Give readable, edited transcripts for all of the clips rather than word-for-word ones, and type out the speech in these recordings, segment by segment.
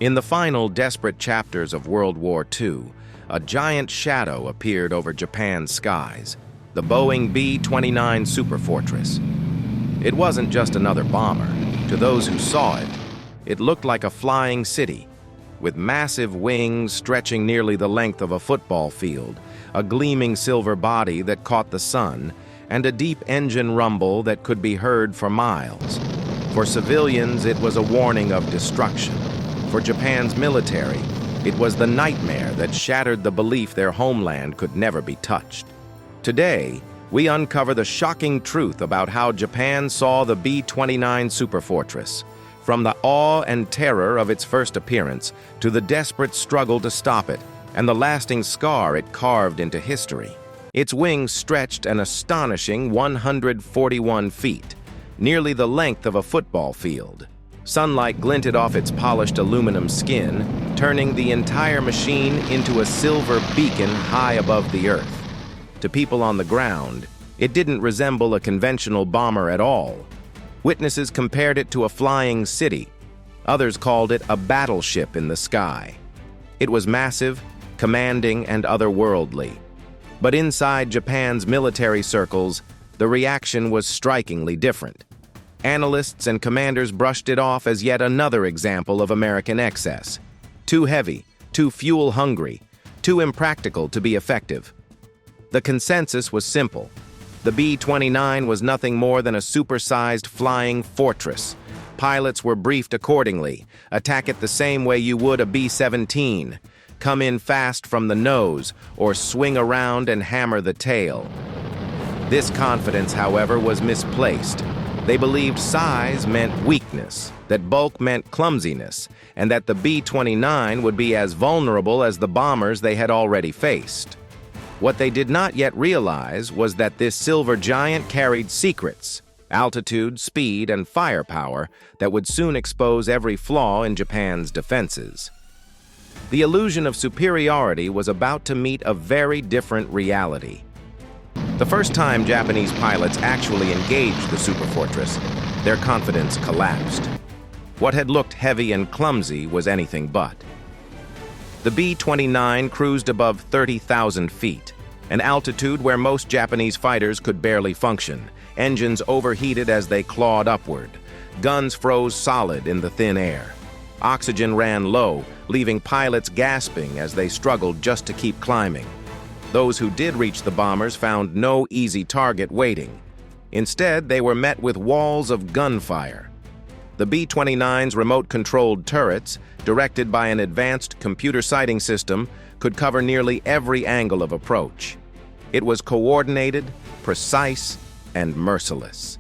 In the final desperate chapters of World War II, a giant shadow appeared over Japan's skies, the Boeing B-29 Superfortress. It wasn't just another bomber. To those who saw it, it looked like a flying city, with massive wings stretching nearly the length of a football field, a gleaming silver body that caught the sun, and a deep engine rumble that could be heard for miles. For civilians, it was a warning of destruction. For Japan's military, it was the nightmare that shattered the belief their homeland could never be touched. Today, we uncover the shocking truth about how Japan saw the B-29 Superfortress, from the awe and terror of its first appearance to the desperate struggle to stop it and the lasting scar it carved into history. Its wings stretched an astonishing 141 feet, nearly the length of a football field. Sunlight glinted off its polished aluminum skin, turning the entire machine into a silver beacon high above the earth. To people on the ground, it didn't resemble a conventional bomber at all. Witnesses compared it to a flying city. Others called it a battleship in the sky. It was massive, commanding, and otherworldly. But inside Japan's military circles, the reaction was strikingly different. Analysts and commanders brushed it off as yet another example of American excess. Too heavy, too fuel-hungry, too impractical to be effective. The consensus was simple. The B-29 was nothing more than a supersized flying fortress. Pilots were briefed accordingly. Attack it the same way you would a B-17. Come in fast from the nose, or swing around and hammer the tail. This confidence, however, was misplaced. They believed size meant weakness, that bulk meant clumsiness, and that the B-29 would be as vulnerable as the bombers they had already faced. What they did not yet realize was that this silver giant carried secrets, altitude, speed, and firepower that would soon expose every flaw in Japan's defenses. The illusion of superiority was about to meet a very different reality. The first time Japanese pilots actually engaged the Superfortress, their confidence collapsed. What had looked heavy and clumsy was anything but. The B-29 cruised above 30,000 feet, an altitude where most Japanese fighters could barely function. Engines overheated as they clawed upward. Guns froze solid in the thin air. Oxygen ran low, leaving pilots gasping as they struggled just to keep climbing. Those who did reach the bombers found no easy target waiting. Instead, they were met with walls of gunfire. The B-29's remote-controlled turrets, directed by an advanced computer sighting system, could cover nearly every angle of approach. It was coordinated, precise, and merciless.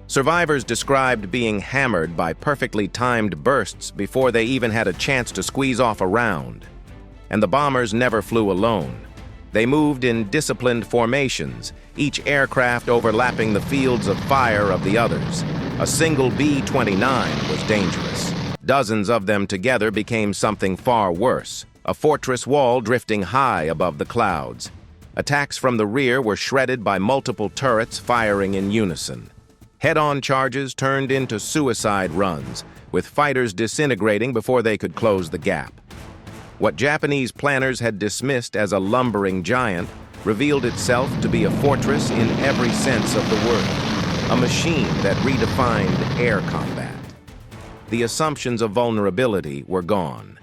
Survivors described being hammered by perfectly timed bursts before they even had a chance to squeeze off a round. And the bombers never flew alone. They moved in disciplined formations, each aircraft overlapping the fields of fire of the others. A single B-29 was dangerous. Dozens of them together became something far worse, a fortress wall drifting high above the clouds. Attacks from the rear were shredded by multiple turrets firing in unison. Head-on charges turned into suicide runs, with fighters disintegrating before they could close the gap. What Japanese planners had dismissed as a lumbering giant revealed itself to be a fortress in every sense of the word, a machine that redefined air combat. The assumptions of vulnerability were gone.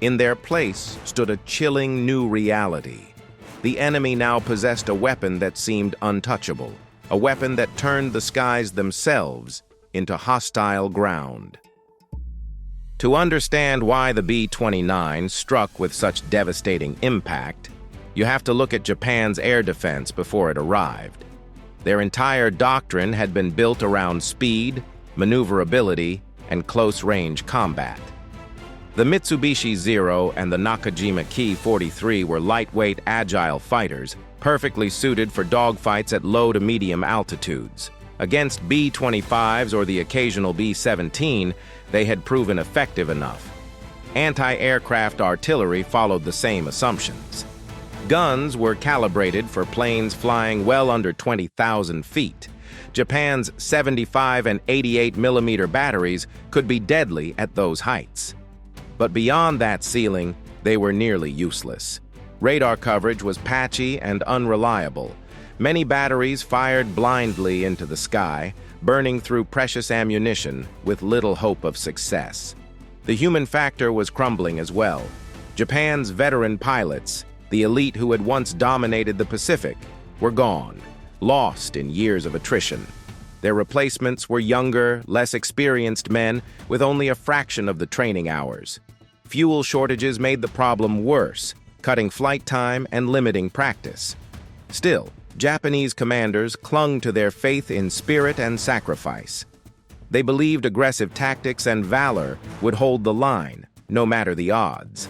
In their place stood a chilling new reality. The enemy now possessed a weapon that seemed untouchable, a weapon that turned the skies themselves into hostile ground. To understand why the B-29 struck with such devastating impact, you have to look at Japan's air defense before it arrived. Their entire doctrine had been built around speed, maneuverability, and close-range combat. The Mitsubishi Zero and the Nakajima Ki-43 were lightweight, agile fighters, perfectly suited for dogfights at low to medium altitudes. Against B-25s or the occasional B-17, they had proven effective enough. Anti-aircraft artillery followed the same assumptions. Guns were calibrated for planes flying well under 20,000 feet. Japan's 75 and 88 millimeter batteries could be deadly at those heights. But beyond that ceiling, they were nearly useless. Radar coverage was patchy and unreliable. Many batteries fired blindly into the sky, burning through precious ammunition with little hope of success. The human factor was crumbling as well. Japan's veteran pilots, the elite who had once dominated the Pacific, were gone, lost in years of attrition. Their replacements were younger, less experienced men with only a fraction of the training hours. Fuel shortages made the problem worse, cutting flight time and limiting practice. Still, Japanese commanders clung to their faith in spirit and sacrifice. They believed aggressive tactics and valor would hold the line, no matter the odds.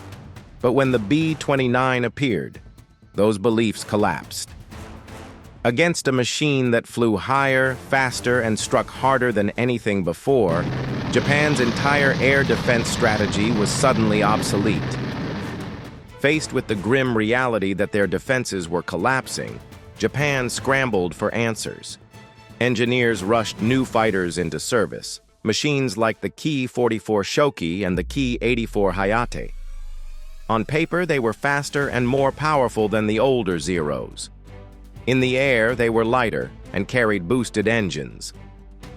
But when the B-29 appeared, those beliefs collapsed. Against a machine that flew higher, faster, and struck harder than anything before, Japan's entire air defense strategy was suddenly obsolete. Faced with the grim reality that their defenses were collapsing, Japan scrambled for answers. Engineers rushed new fighters into service, machines like the Ki-44 Shoki and the Ki-84 Hayate. On paper, they were faster and more powerful than the older Zeros. In the air, they were lighter and carried boosted engines.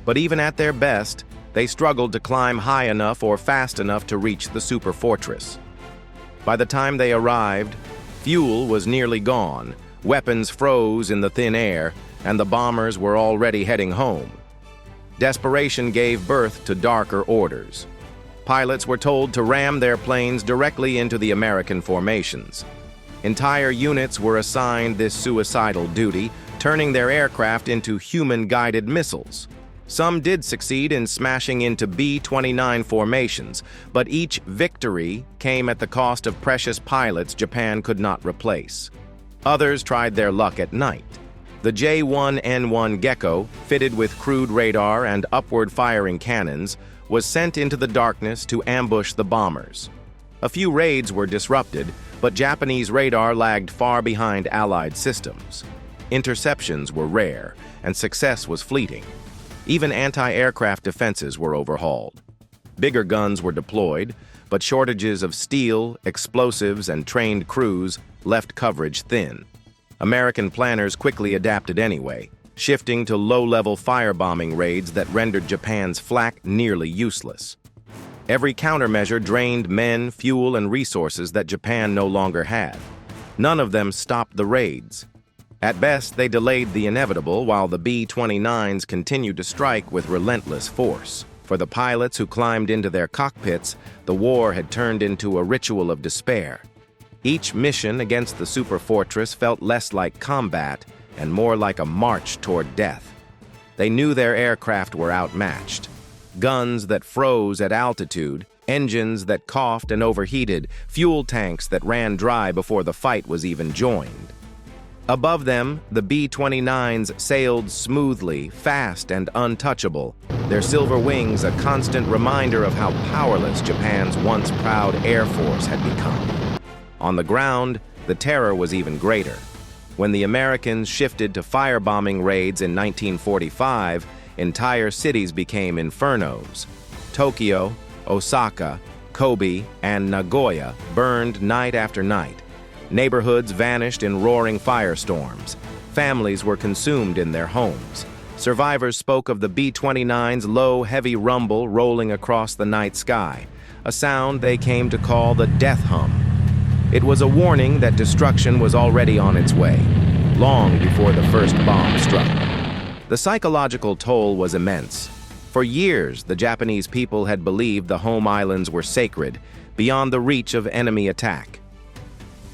But even at their best, they struggled to climb high enough or fast enough to reach the Superfortress. By the time they arrived, fuel was nearly gone, weapons froze in the thin air, and the bombers were already heading home. Desperation gave birth to darker orders. Pilots were told to ram their planes directly into the American formations. Entire units were assigned this suicidal duty, turning their aircraft into human-guided missiles. Some did succeed in smashing into B-29 formations, but each victory came at the cost of precious pilots Japan could not replace. Others tried their luck at night. The J-1N1 Gecko, fitted with crude radar and upward-firing cannons, was sent into the darkness to ambush the bombers. A few raids were disrupted, but Japanese radar lagged far behind Allied systems. Interceptions were rare, and success was fleeting. Even anti-aircraft defenses were overhauled. Bigger guns were deployed, but shortages of steel, explosives, and trained crews left coverage thin. American planners quickly adapted anyway, shifting to low-level firebombing raids that rendered Japan's flak nearly useless. Every countermeasure drained men, fuel, and resources that Japan no longer had. None of them stopped the raids. At best, they delayed the inevitable while the B-29s continued to strike with relentless force. For the pilots who climbed into their cockpits, the war had turned into a ritual of despair. Each mission against the Superfortress felt less like combat and more like a march toward death. They knew their aircraft were outmatched. Guns that froze at altitude, engines that coughed and overheated, fuel tanks that ran dry before the fight was even joined. Above them, the B-29s sailed smoothly, fast, and untouchable, their silver wings a constant reminder of how powerless Japan's once proud Air Force had become. On the ground, the terror was even greater. When the Americans shifted to firebombing raids in 1945, entire cities became infernos. Tokyo, Osaka, Kobe, and Nagoya burned night after night. Neighborhoods vanished in roaring firestorms. Families were consumed in their homes. Survivors spoke of the B-29's low, heavy rumble rolling across the night sky, a sound they came to call the death hum. It was a warning that destruction was already on its way, long before the first bomb struck. The psychological toll was immense. For years, the Japanese people had believed the home islands were sacred, beyond the reach of enemy attack.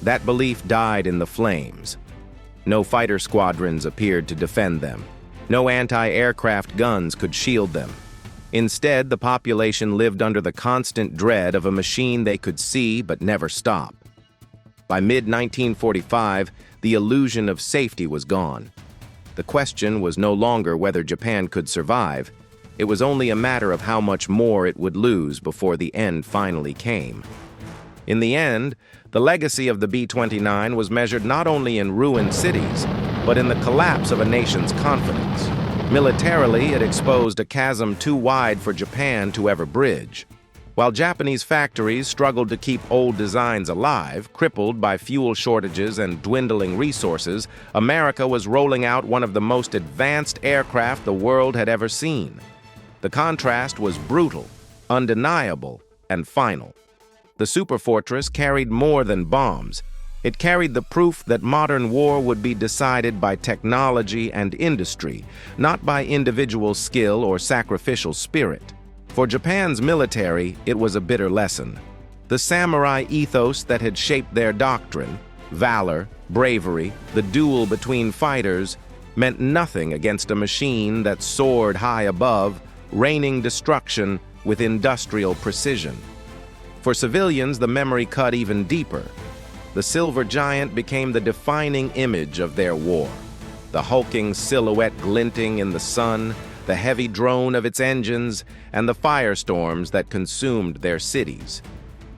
That belief died in the flames. No fighter squadrons appeared to defend them. No anti-aircraft guns could shield them. Instead, the population lived under the constant dread of a machine they could see but never stop. By mid-1945, the illusion of safety was gone. The question was no longer whether Japan could survive. It was only a matter of how much more it would lose before the end finally came. In the end, the legacy of the B-29 was measured not only in ruined cities, but in the collapse of a nation's confidence. Militarily, it exposed a chasm too wide for Japan to ever bridge. While Japanese factories struggled to keep old designs alive, crippled by fuel shortages and dwindling resources, America was rolling out one of the most advanced aircraft the world had ever seen. The contrast was brutal, undeniable, and final. The Superfortress carried more than bombs. It carried the proof that modern war would be decided by technology and industry, not by individual skill or sacrificial spirit. For Japan's military, it was a bitter lesson. The samurai ethos that had shaped their doctrine, valor, bravery, the duel between fighters, meant nothing against a machine that soared high above, raining destruction with industrial precision. For civilians, the memory cut even deeper. The Silver Giant became the defining image of their war. The hulking silhouette glinting in the sun, the heavy drone of its engines, and the firestorms that consumed their cities.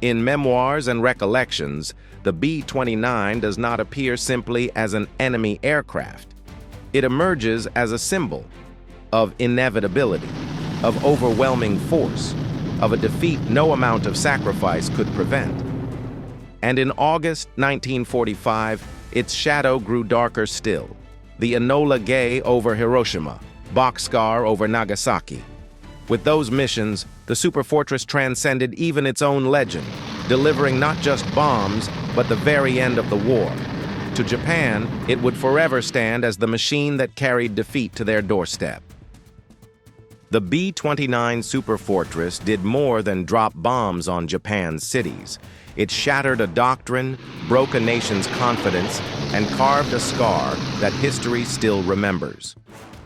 In memoirs and recollections, the B-29 does not appear simply as an enemy aircraft. It emerges as a symbol of inevitability, of overwhelming force, of a defeat no amount of sacrifice could prevent. And in August 1945, its shadow grew darker still. The Enola Gay over Hiroshima, Bockscar over Nagasaki. With those missions, the Superfortress transcended even its own legend, delivering not just bombs, but the very end of the war. To Japan, it would forever stand as the machine that carried defeat to their doorstep. The B-29 Superfortress did more than drop bombs on Japan's cities. It shattered a doctrine, broke a nation's confidence, and carved a scar that history still remembers.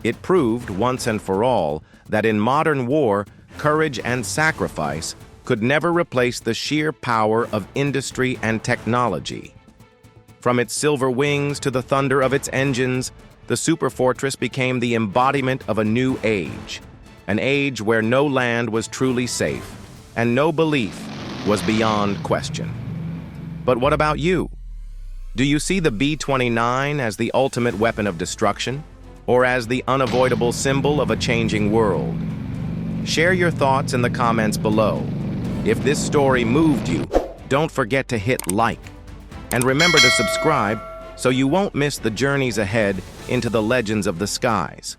It proved once and for all that in modern war, courage and sacrifice could never replace the sheer power of industry and technology. From its silver wings to the thunder of its engines, the Superfortress became the embodiment of a new age, an age where no land was truly safe and no belief was beyond question. But what about you? Do you see the B-29 as the ultimate weapon of destruction, or as the unavoidable symbol of a changing world? Share your thoughts in the comments below. If this story moved you, don't forget to hit like. And remember to subscribe so you won't miss the journeys ahead into the legends of the skies.